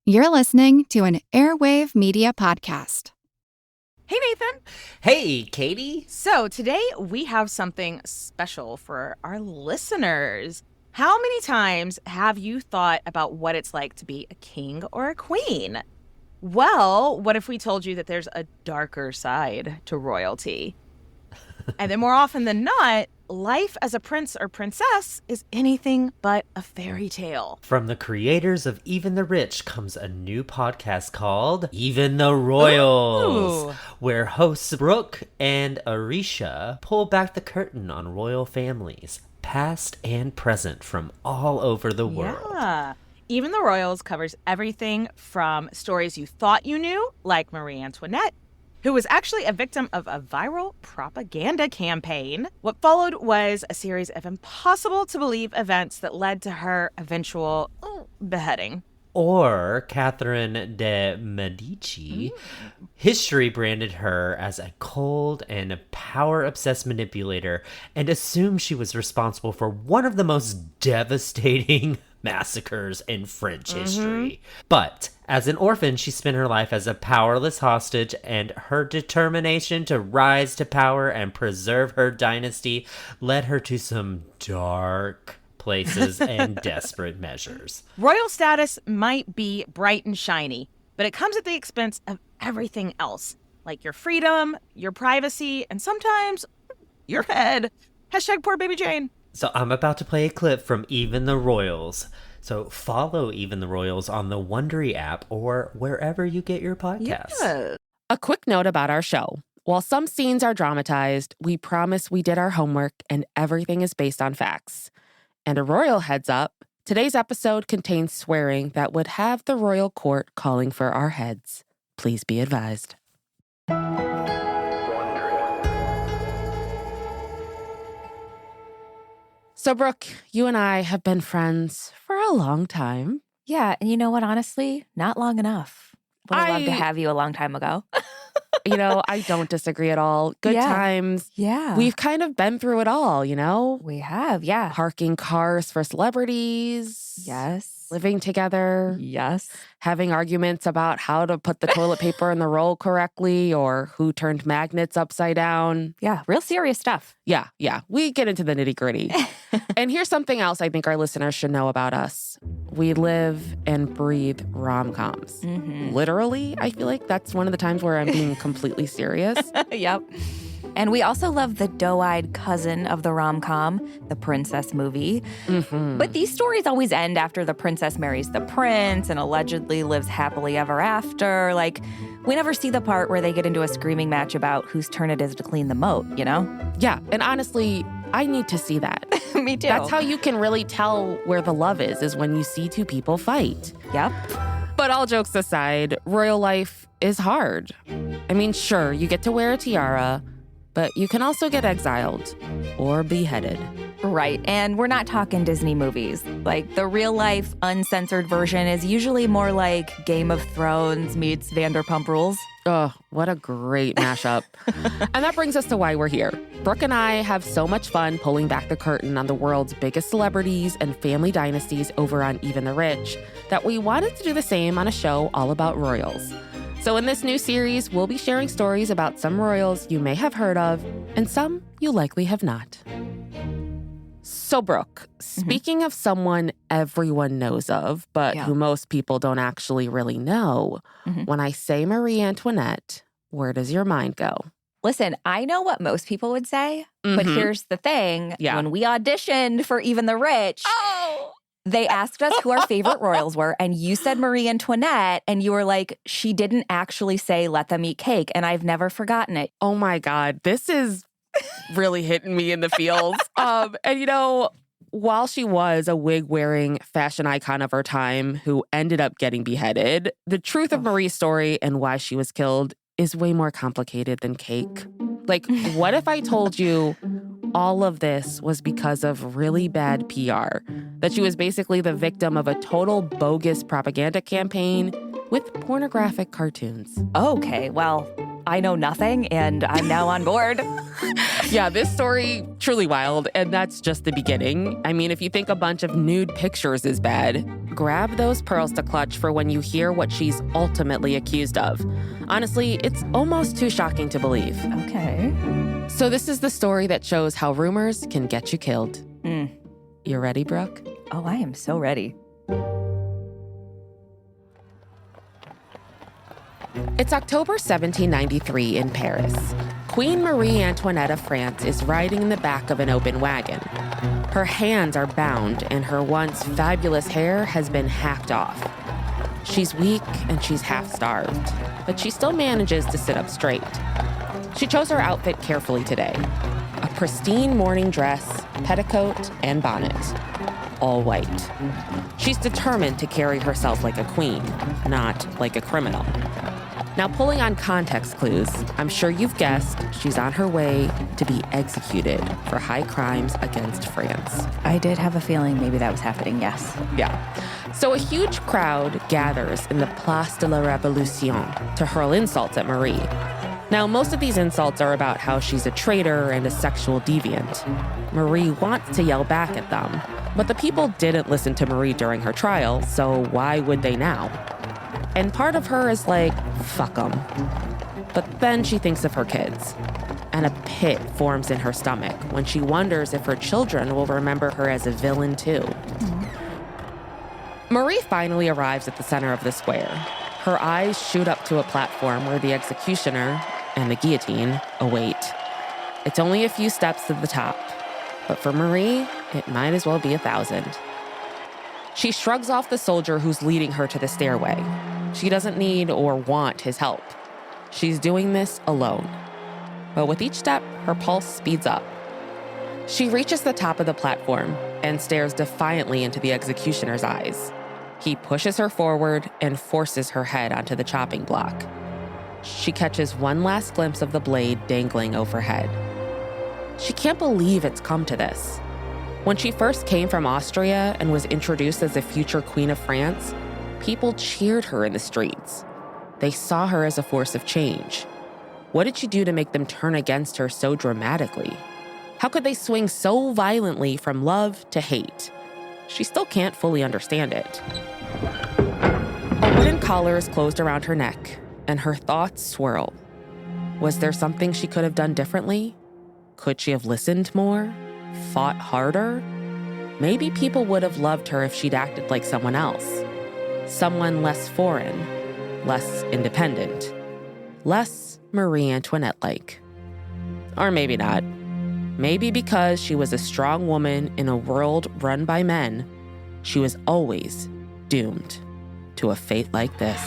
You're listening to an Airwave Media Podcast. Hey, Nathan. Hey, Katie. So today we have something special for our listeners. How many times have you thought about what it's like to be a king or a queen? Well, what if we told you that there's a darker side to royalty? And then more often than not, life as a prince or princess is anything but a fairy tale. From the creators of Even the Rich comes a new podcast called Even the Royals, where hosts Brooke and Aricia pull back the curtain on royal families, past and present, from all over the world. Yeah. Even the Royals covers everything from stories you thought you knew, like Marie Antoinette, who was actually a victim of a viral propaganda campaign. What followed was a series of impossible-to-believe events that led to her eventual beheading. Or Catherine de Medici. History branded her as a cold and power-obsessed manipulator and assumed she was responsible for one of the most devastating massacres in French history. But as an orphan, she spent her life as a powerless hostage, and her determination to rise to power and preserve her dynasty led her to some dark places and desperate measures. Royal status might be bright and shiny, but it comes at the expense of everything else, like your freedom, your privacy, and sometimes your head. Hashtag poor baby Jane. So I'm about to play a clip from Even the Royals. So follow Even the Royals on the Wondery app or wherever you get your podcasts. Yeah. A quick note about our show. While some scenes are dramatized, we promise we did our homework and everything is based on facts. And a royal heads up, today's episode contains swearing that would have the royal court calling for our heads. Please be advised. So, Brooke, you and I have been friends for a long time. Yeah, and you know what, honestly? Not long enough. Would have loved to have you a long time ago. I don't disagree at all. Good times. Yeah. We've kind of been through it all, We have, yeah. Parking cars for celebrities. Yes. Living together. Yes. Having arguments about how to put the toilet paper in the roll correctly or who turned magnets upside down. Yeah, real serious stuff. Yeah. We get into the nitty-gritty. And here's something else I think our listeners should know about us. We live and breathe rom-coms. Mm-hmm. Literally, I feel like that's one of the times where I'm being completely serious. Yep. And we also love the doe-eyed cousin of the rom-com, the princess movie. Mm-hmm. But these stories always end after the princess marries the prince and allegedly lives happily ever after. Like, we never see the part where they get into a screaming match about whose turn it is to clean the moat, Yeah, and honestly, I need to see that. Me too. That's how you can really tell where the love is when you see two people fight. Yep. But all jokes aside, royal life is hard. I mean, sure, you get to wear a tiara, but you can also get exiled or beheaded. Right, and we're not talking Disney movies. Like, the real-life, uncensored version is usually more like Game of Thrones meets Vanderpump Rules. Oh, what a great mashup. And that brings us to why we're here. Brooke and I have so much fun pulling back the curtain on the world's biggest celebrities and family dynasties over on Even the Rich that we wanted to do the same on a show all about royals. So in this new series, we'll be sharing stories about some royals you may have heard of and some you likely have not. So, Brooke, speaking of someone everyone knows of, but who most people don't actually really know, when I say Marie Antoinette, where does your mind go? Listen, I know what most people would say, but here's the thing. Yeah. When we auditioned for Even the Rich, they asked us who our favorite royals were, and you said Marie Antoinette, and you were like, she didn't actually say let them eat cake, and I've never forgotten it. Oh my God, this is really hitting me in the feels. And while she was a wig-wearing fashion icon of her time who ended up getting beheaded, the truth of Marie's story and why she was killed is way more complicated than cake. Like, what if I told you all of this was because of really bad PR? That she was basically the victim of a total bogus propaganda campaign with pornographic cartoons. Okay, well, I know nothing, and I'm now on board. Yeah, this story, truly wild, and that's just the beginning. I mean, if you think a bunch of nude pictures is bad, grab those pearls to clutch for when you hear what she's ultimately accused of. Honestly, it's almost too shocking to believe. Okay. So this is the story that shows how rumors can get you killed. You ready, Brooke? Oh, I am so ready. It's October 1793 in Paris. Queen Marie Antoinette of France is riding in the back of an open wagon. Her hands are bound and her once fabulous hair has been hacked off. She's weak and she's half-starved, but she still manages to sit up straight. She chose her outfit carefully today. A pristine morning dress, petticoat, and bonnet. All white. She's determined to carry herself like a queen, not like a criminal. Now, pulling on context clues, I'm sure you've guessed she's on her way to be executed for high crimes against France. I did have a feeling maybe that was happening, yes. Yeah. So a huge crowd gathers in the Place de la Révolution to hurl insults at Marie. Now, most of these insults are about how she's a traitor and a sexual deviant. Marie wants to yell back at them, but the people didn't listen to Marie during her trial, so why would they now? And part of her is like, fuck them. But then she thinks of her kids, and a pit forms in her stomach when she wonders if her children will remember her as a villain too. Marie finally arrives at the center of the square. Her eyes shoot up to a platform where the executioner and the guillotine await. It's only a few steps to the top, but for Marie, it might as well be 1,000. She shrugs off the soldier who's leading her to the stairway. She doesn't need or want his help. She's doing this alone. But with each step, her pulse speeds up. She reaches the top of the platform and stares defiantly into the executioner's eyes. He pushes her forward and forces her head onto the chopping block. She catches one last glimpse of the blade dangling overhead. She can't believe it's come to this. When she first came from Austria and was introduced as the future Queen of France, people cheered her in the streets. They saw her as a force of change. What did she do to make them turn against her so dramatically? How could they swing so violently from love to hate? She still can't fully understand it. A wooden collar is closed around her neck, and her thoughts swirl. Was there something she could have done differently? Could she have listened more? Fought harder? Maybe people would have loved her if she'd acted like someone else. Someone less foreign, less independent, less Marie Antoinette-like. Or maybe not. Maybe because she was a strong woman in a world run by men, she was always doomed to a fate like this.